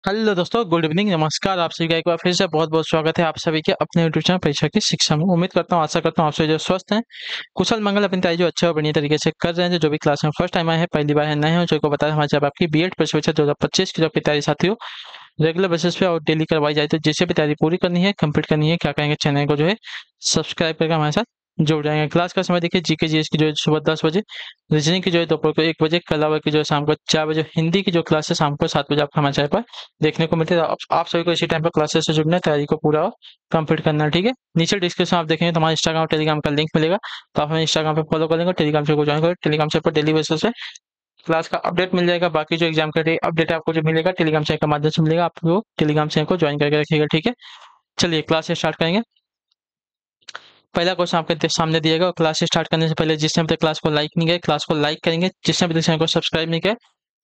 Hello दोस्तों, good evening, नमस्कार। आप सभी का एक बार फिर से बहुत बहुत स्वागत है आप सभी के अपने यूट्यूब चैनल परीक्षा की शिक्षा में। उम्मीद करता हूँ, आशा करता हूँ आप सभी जो स्वस्थ हैं, कुशल मंगल अपनी तैयारी जो अच्छे और बढ़िया तरीके से कर रहे हैं। जो भी क्लास में फर्स्ट टाइम आए हैं, पहली बार है, नए हैं, जो को बताया हमारे जब आपकी बीएड प्रवेश परीक्षा 2025 की जो आपकी तैयारी साथियों रेगुलर बेसिस पे और डेली करवाई जाए, तो जिससे भी तैयारी पूरी करनी है, कंप्लीट करनी है, क्या कहेंगे, चैनल को जो है सब्सक्राइब करके हमारे साथ जुड़ जाएंगे। क्लास का समय देखिए, जीके जीएस की जो है सुबह 10 बजे, रीजनिंग की जो है दोपहर को 1 बजे, कला की जो है शाम को 4 बजे, हिंदी की जो क्लास है शाम को 7 बजे आपको हमारे चैनल पर देखने को मिलती है। आप सभी को इसी टाइम पर क्लासेस से जुड़ना है, तैयारी को पूरा कंप्लीट करना है, ठीक है। नीचे डिस्क्रिप्शन आप देखेंगे तो हमारे इंस्टाग्राम और टेलीग्राम का लिंक मिलेगा, तो आप हमें इंस्टाग्राम पे फॉलो कर लेंगे, टेलीग्राम से को ज्वाइन करें। टेलीग्राम से पर डेली बेसिस पे क्लास का अपडेट मिल जाएगा। बाकी जो एग्जाम का अपडेट आपको जो मिलेगा टेलीग्राम चैनल के माध्यम से मिलेगा, आप लोग टेलीग्राम चैनल को ज्वाइन करके रखिएगा, ठीक है। चलिए क्लास स्टार्ट करेंगे। पहला क्वेश्चन आपके सामने दिएगा, और क्लास स्टार्ट करने से पहले जिसने अभी तक क्लास को लाइक नहीं किया, क्लास को लाइक करेंगे। जिसने अभी तक चैनल को सब्सक्राइब नहीं किया,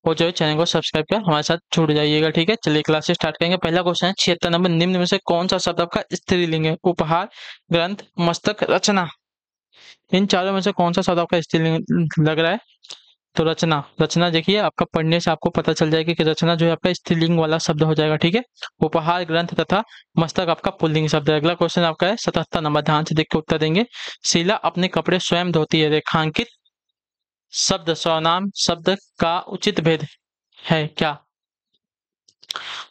वो जो है चैनल को सब्सक्राइब कर हमारे साथ जुड़ जाइएगा, ठीक है। चलिए क्लास स्टार्ट करेंगे। पहला क्वेश्चन है 76 नंबर, निम्न में से कौन सा शब्द आपका स्त्रीलिंग है? उपहार, ग्रंथ, मस्तक, रचना। इन चारों में से कौन सा शब्द आपका स्त्रीलिंग लग रहा है? तो रचना। रचना देखिए, आपका पढ़ने से आपको पता चल जाएगा कि रचना जो है आपका स्त्रीलिंग वाला शब्द हो जाएगा, ठीक है। उपहार, ग्रंथ तथा मस्तक आपका पुल्लिंग शब्द है। अगला क्वेश्चन आपका है 77 नंबर, ध्यान से देख के उत्तर देंगे। शीला अपने कपड़े स्वयं धोती है, रेखांकित शब्द सर्वनाम शब्द का उचित भेद है क्या?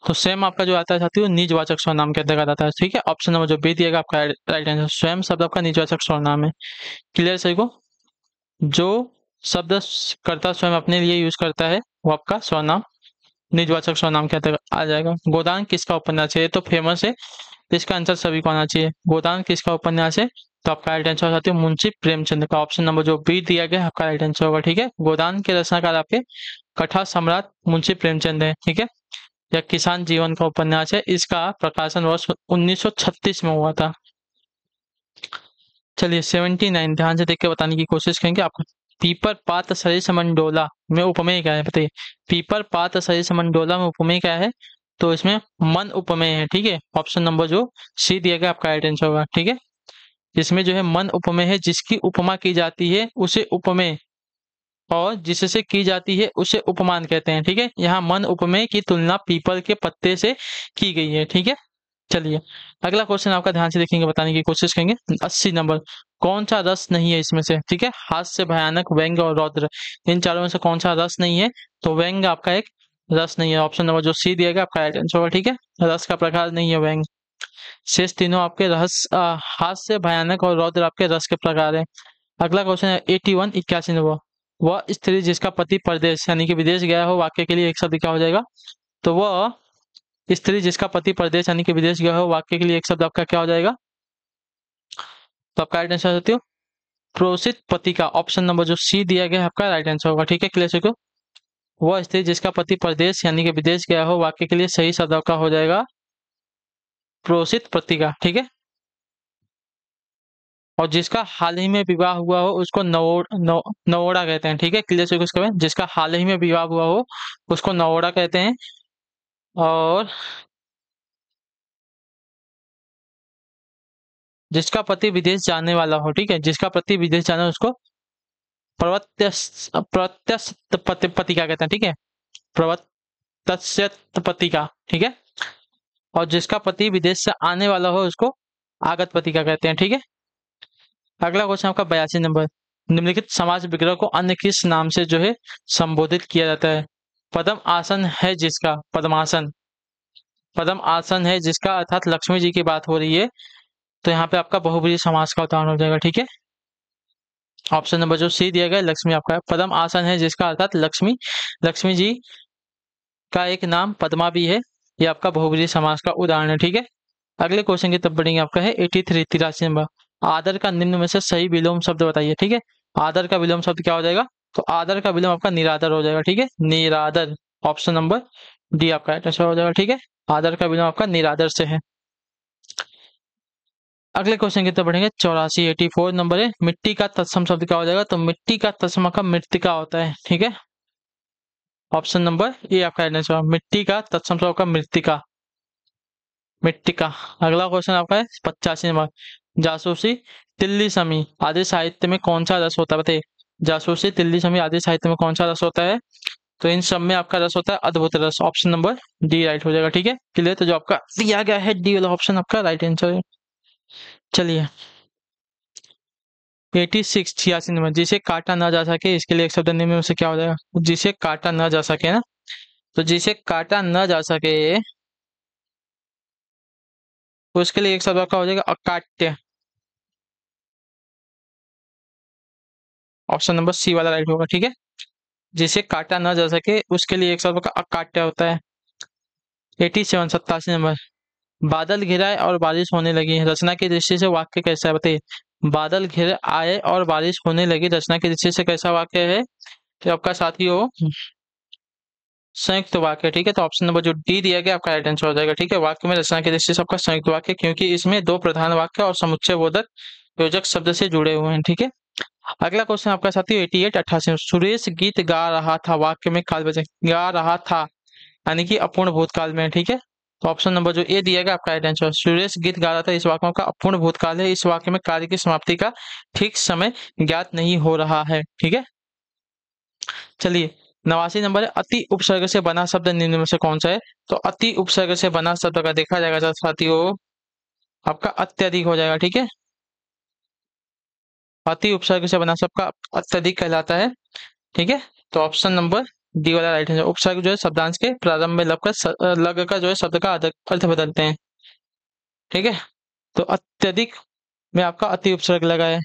तो स्वयं आपका जो आता है साथियों निजवाचक सर्वनाम के अंतर्गत आता है, ठीक है। ऑप्शन नंबर जो बी दिएगा आपका राइट आंसर। स्वयं शब्द आपका निजवाचक सर्वनाम है। क्लियर सही को? जो शब्द कर्ता स्वयं अपने लिए यूज करता है वो आपका सर्वनाम निजवाचक सर्वनाम के अंतर्गत आ जाएगा। गोदान किसका उपन्यास है? ये तो फेमस है, तो इसका आंसर सभी को आना चाहिए। गोदान किसका उपन्यास है? तो आपका राइट आंसर हो जाती है मुंशी प्रेमचंद का। ऑप्शन नंबर जो बी दिया गया है आपका राइट आंसर होगा, ठीक है। गोदान के रचनाकार आपके कथा सम्राट मुंशी प्रेमचंद है, ठीक है। यह किसान जीवन का उपन्यास है। इसका प्रकाशन वर्ष 1936 में हुआ था। चलिए 79, ध्यान से देख के बताने की कोशिश करेंगे आपको। पीपर पात सरिस मंडोला में उपमेय क्या है? बताइए। पीपर पात सरिस मंडोला में उपमेय क्या है? तो इसमें मन उपमेय है, ठीक है। ऑप्शन नंबर जो सी दिया गया आपका राइट आंसर होगा, ठीक है। इसमें जो है मन उपमेय है, जिसकी उपमा की जाती है उसे उपमेय, और जिससे की जाती है उसे उपमान कहते हैं, ठीक है। यहाँ मन उपमेय की तुलना पीपल के पत्ते से की गई है, ठीक है। चलिए अगला क्वेश्चन आपका ध्यान से देखेंगे, बताने की कोशिश करेंगे। 80 नंबर, कौन सा रस नहीं है इसमें से? ठीक है, हास्य, भयानक, व्यंग्य और रौद्र, इन चारों में से कौन सा रस नहीं है? तो व्यंग्य आपका एक रस नहीं है। ऑप्शन नंबर जो सी दिया गया आपका राइट आंसर होगा, ठीक है। रस का प्रकार नहीं है व्यंग्य। शेष तीनों आपके हास्य, भयानक और रौद्र आपके रस के प्रकार है। अगला क्वेश्चन है 81, 81 नंबर, वह स्त्री जिसका पति परदेश यानी कि विदेश गया हो, वाक्य के लिए एक शब्द क्या हो जाएगा? तो वह स्त्री जिसका पति परदेश यानी कि विदेश गया हो, वाक्य के लिए एक शब्द आपका क्या हो जाएगा? तो आपका राइट आंसर साथियों प्रोसित पति का। ऑप्शन नंबर जो सी दिया गया है आपका राइट आंसर होगा, ठीक है। क्लियर सको? वह स्त्री जिसका पति परदेश यानी कि विदेश गया हो, वाक्य के लिए सही शब्द आपका हो जाएगा प्रोसित पति का, ठीक है। और जिसका हाल ही में विवाह हुआ हो उसको नवोड़ा कहते हैं, ठीक है। क्लियर सको इसका? जिसका हाल ही में विवाह हुआ हो उसको नवोड़ा कहते हैं। और जिसका पति विदेश जाने वाला हो, ठीक है, जिसका पति विदेश जाना है उसको प्रत्यस्त पति का कहते हैं, ठीक है। प्रत्यस्त पति का, ठीक है। और जिसका पति विदेश से आने वाला हो उसको आगत पति का कहते हैं, ठीक है। अगला क्वेश्चन आपका 82 नंबर, निम्नलिखित समास विग्रह को अन्य किस नाम से जो है संबोधित किया जाता है? पद्म आसन है जिसका, पद्मासन, पद्म आसन है जिसका अर्थात लक्ष्मी जी की बात हो रही है, तो यहाँ पे आपका बहुब्रीहि समास का उदाहरण हो जाएगा, ठीक है। ऑप्शन नंबर जो सी दिया गया लक्ष्मी आपका पद्म आसन है जिसका अर्थात लक्ष्मी, लक्ष्मी जी का एक नाम पद्मा भी है, ये आपका बहुब्रीहि समास का उदाहरण है, ठीक है। अगले क्वेश्चन की तब बढ़ेंगे, आपका है 83, 83 नंबर, आदर का निम्न में से सही विलोम शब्द बताइए, ठीक है। आदर का विलोम शब्द क्या हो जाएगा? तो आदर का विलोम आपका निरादर हो जाएगा, ठीक है, निरादर। ऑप्शन नंबर डी आपका आंसर हो जाएगा, ठीक है। आदर का विलोम आपका निरादर से है। अगले क्वेश्चन की तरफ बढ़ेंगे, 84, 84 नंबर है, मिट्टी का तत्सम शब्द क्या हो जाएगा? तो मिट्टी का तत्सम का मृतिका होता है, ठीक है। ऑप्शन नंबर ए आपका आंसर होगा, मिट्टी का तत्सम शब्द का मृतिका, मृतिका। अगला क्वेश्चन आपका है 85 नंबर, जासूसी, तिल्ली समी आदि साहित्य में कौन सा रस होता है? बताइए। जासूसी, तिल्ली समी आदि साहित्य में कौन सा रस होता है? तो इन सब में आपका रस होता है अद्भुत रस। ऑप्शन नंबर डी राइट हो जाएगा। ठीक है, क्लियर। तो जो आपका दिया गया है डी वाला ऑप्शन आपका राइट आंसर है। चलिए 86 86 नंबर, जिसे काटा ना जा सके इसके लिए एक शब्द निम्न में से क्या हो जाएगा? जिसे काटा ना जा सके ना, तो जिसे काटा ना जा सके तो उसके लिए एक शब्द का हो जाएगा अकाट्य। ऑप्शन नंबर सी वाला राइट होगा। ठीक है, जिसे काटा ना जा सके उसके लिए एक शब्द का अकाट्य होता है। 87 87 नंबर, बादल घिरा है और बारिश होने लगी है, रचना की दृष्टि से वाक्य कैसा है बताइए? बादल घिर आए और बारिश होने लगी, रचना की दृष्टि से कैसा वाक्य है? तो आपका साथी हो संयुक्त वाक्य। ठीक है, तो ऑप्शन नंबर जो डी दिया गया आपका राइट आंसर हो जाएगा। ठीक है, वाक्य में रचना की दृष्टि से आपका संयुक्त वाक्य, क्योंकि इसमें दो प्रधान वाक्य और समुच्चय बोधक योजक शब्द से जुड़े हुए हैं। ठीक है, अगला क्वेश्चन आपका साथी 88 88, सुरेश गीत गा रहा था, वाक्य में काल बचे गा रहा था यानी कि अपूर्ण भूतकाल में। ठीक है, तो ऑप्शन नंबर जो ए दिया गया आपका राइट आंसर, सुरेश गीत गा रहा था, इस वाक्य का अपूर्ण भूतकाल है। इस वाक्य में कार्य की समाप्ति का ठीक समय ज्ञात नहीं हो रहा है। ठीक है, चलिए 89 नंबर है, अति उपसर्ग से बना शब्द निम्न में से कौन सा है? तो अति उपसर्ग से बना शब्द का देखा जाएगा साथियों आपका अत्यधिक हो जाएगा। ठीक है, अति उपसर्ग से बना शब्द का अत्यधिक कहलाता है। ठीक है, तो ऑप्शन नंबर डी वाला राइट है। उपसर्ग जो है शब्दांश के प्रारंभ में लग का जो है शब्द का अर्थ बदलते हैं। ठीक है, तो अत्यधिक में आपका अति उपसर्ग लगा है।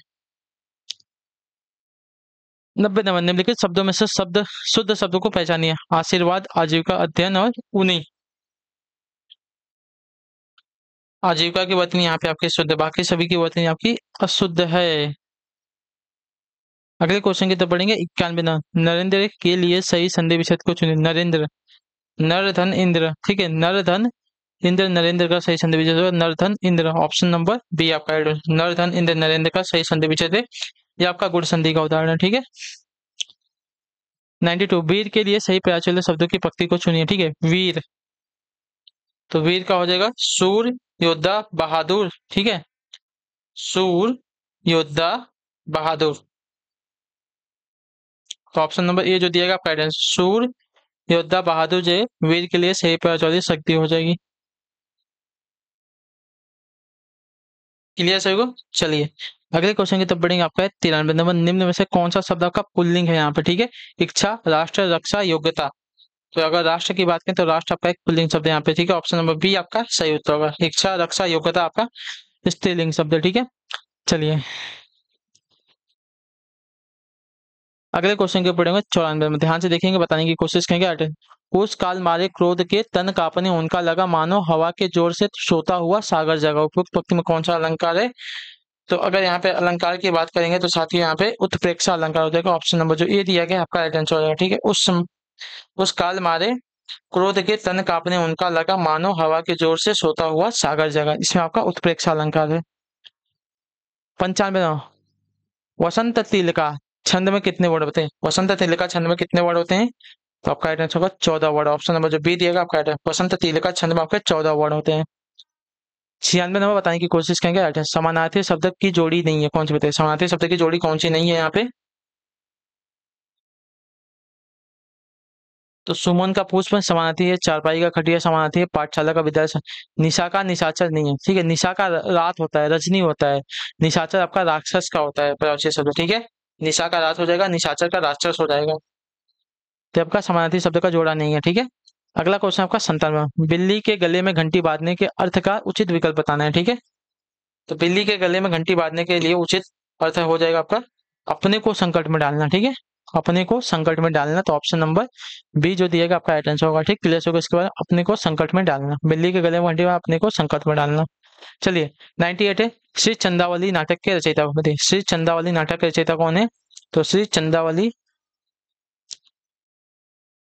90 नंबर, निम्नलिखित शब्दों में से शब्द शुद्ध शब्दों को पहचानिए। आशीर्वाद, आजीविका, अध्ययन और उन्हीं। आजीविका की वर्तनी यहाँ पे आपकी शुद्ध, बाकी सभी की वर्तनी आपकी अशुद्ध है। अगले क्वेश्चन की तरफ बढ़ेंगे। 91 नरेंद्र के लिए सही संधि विच्छेद को चुनिए। नरेंद्र, नर धन इंद्र। ठीक है, नर धन इंद्र, नरेंद्र का सही संधि विच्छेद होगा नर धन इंद्र। ऑप्शन नंबर बी आपका राइट है। नर धन इंद्र नरेंद्र का सही संधि विच्छेद है, ये आपका गुण संधि का उदाहरण है। ठीक है, 92 वीर के लिए सही प्रयाचल शब्दों की पंक्ति को चुनिए। ठीक है, वीर, तो वीर का हो जाएगा सूर, योद्धा, बहादुर। ठीक है, सूर, योद्धा, बहादुर। तो ऑप्शन नंबर ए जो दिया गया आपका राइट आंसर, सूर, योद्धा, बहादुर जो है वीर के लिए सही प्रयाचल शक्ति हो जाएगी। क्लियर सभी को? चलिए अगले क्वेश्चन की तरफ बढ़ेंगे। आपका 93 नंबर, निम्न में से कौन सा शब्द आपका पुल्लिंग है यहाँ पे? ठीक है, इच्छा, राष्ट्र, रक्षा, योग्यता। तो अगर राष्ट्र की बात करें तो राष्ट्र आपका एक पुल्लिंग शब्द है यहाँ पे। ठीक है, ऑप्शन नंबर बी आपका सही उत्तर होगा। इच्छा, रक्षा, योग्यता आपका स्त्रीलिंग शब्द है। ठीक है, चलिए अगले क्वेश्चन के ऊपर बढ़ेंगे। 94 में ध्यान से देखेंगे, बताने की कोशिश करेंगे। उस काल मारे क्रोध के तन कांपने, उनका लगा मानो हवा के जोर से सोता हुआ सागर जगा। उपयुक्त पंक्ति में कौन सा अलंकार है? तो अगर यहाँ पे अलंकार की बात करेंगे तो साथियों यहाँ पे उत्प्रेक्षा अलंकार हो जाएगा। ऑप्शन नंबर जो ए दिया गया आपका राइट आंसर हो जाएगा। ठीक है, उस काल मारे क्रोध के तन कांपने, उनका लगा मानो हवा के जोर से सोता हुआ सागर जगा, इसमें आपका उत्प्रेक्षा अलंकार है। 95 वसंत तिलका छंद में कितने वर्ड होते हैं? वसंत तिलका छंद में कितने वर्ड होते हैं? तो आपका राइट आंसर होगा 14 वर्ड। ऑप्शन नंबर जो बी दिएगा आपका राइट है। वसंत तिलका छंद में आपके 14 वर्ड होते हैं। 96 नंबर बताने की कोशिश करेंगे। राइट है, समानार्थी शब्द की जोड़ी नहीं है, कौन सी बताइए? समानार्थी शब्द की जोड़ी कौन सी नहीं है यहाँ पे? तो सुमन का पुष्प समानार्थी है, चारपाई का खटिया समानार्थी है, पाठशाला का विद्यालय। निशा का निशाचर नहीं है। ठीक है, निशा का रात होता है, रजनी होता है। निशाचर आपका राक्षस का होता है प्रयोज्य शब्द। ठीक है, निशा का रात हो जाएगा, निशाचर का राक्षस हो जाएगा। तो आपका समानार्थी शब्द का जोड़ा नहीं है। ठीक है, अगला क्वेश्चन आपका 97, बिल्ली के गले में घंटी बांधने के अर्थ का उचित विकल्प बताना है। ठीक है, तो बिल्ली के गले में घंटी बांधने के लिए उचित अर्थ हो जाएगा आपका अपने को संकट में डालना। ठीक है, अपने को संकट में डालना, तो ऑप्शन नंबर बी जो दिएगा आपका राइट आंसर होगा। ठीक, क्लियर होगा इसके बाद अपने को संकट में डालना, बिल्ली के गले में घंटी अपने को संकट में डालना। चलिए 98 है, श्री चंदावली नाटक के रचयिता बताइए। श्री चंदावली नाटक के रचयिता कौन है? तो श्री चंदावली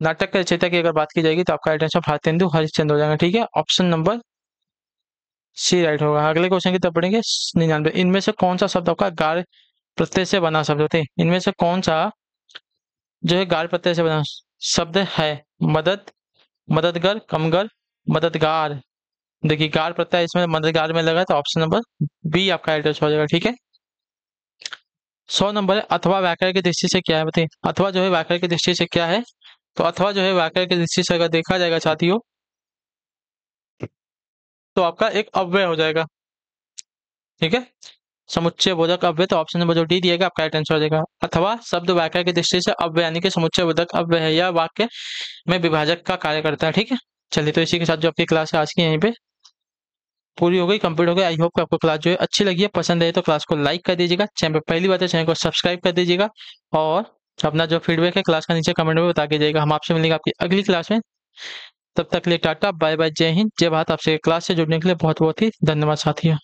नाटक के रचयिता की अगर बात की जाएगी तो आपका राइट आंसर भारतेंदु हरिश्चंद्र हो जाएगा। ठीक है, ऑप्शन नंबर सी राइट होगा। अगले क्वेश्चन की तरफ बढ़ेंगे। 99 इनमें से कौन सा शब्द आपका गार प्रत्यय से बना शब्द होते हैं? इनमें से कौन सा जो है गार प्रत्यय से बना शब्द है? मदद, मददगर, कमगर, मददगार। देखिए गार प्रत्यय इसमें मददगार में लगा है, तो ऑप्शन नंबर बी आपका राइट आंसर हो जाएगा। ठीक है, 100 नंबर है, अथवा व्याकरण की दृष्टि से क्या है बताइए? अथवा जो है व्याकरण की दृष्टि से क्या है? तो अथवा जो है वाक्य की दृष्टि से अगर देखा जाएगा साथियों, तो आपका एक अव्यय हो जाएगा। ठीक है, समुच्चय बोधक अव्यय, तो ऑप्शन नंबर जो डी दिएगा आपका राइट आंसर हो जाएगा। अथवा शब्द वाक्य की दृष्टि से अव्यय यानी कि समुच्चय बोधक अव्यय है, यह वाक्य में विभाजक का कार्य करता है। ठीक है, चलिए तो इसी के साथ जो आपकी क्लास है आज की यहीं पे पूरी हो गई, कंप्लीट हो गई। आई होप कि आपको क्लास जो है अच्छी लगी है, पसंद है तो क्लास को लाइक कर दीजिएगा, चैनल पे पहली बार है चैनल को सब्सक्राइब कर दीजिएगा, और अपना जो फीडबैक है क्लास का नीचे कमेंट में बता के जाइएगा। हम आपसे मिलेंगे आपकी अगली क्लास में, तब तक के लिए टाटा बाय बाय, जय हिंद जय भारत। आपसे क्लास से जुड़ने के लिए बहुत बहुत ही धन्यवाद साथियों।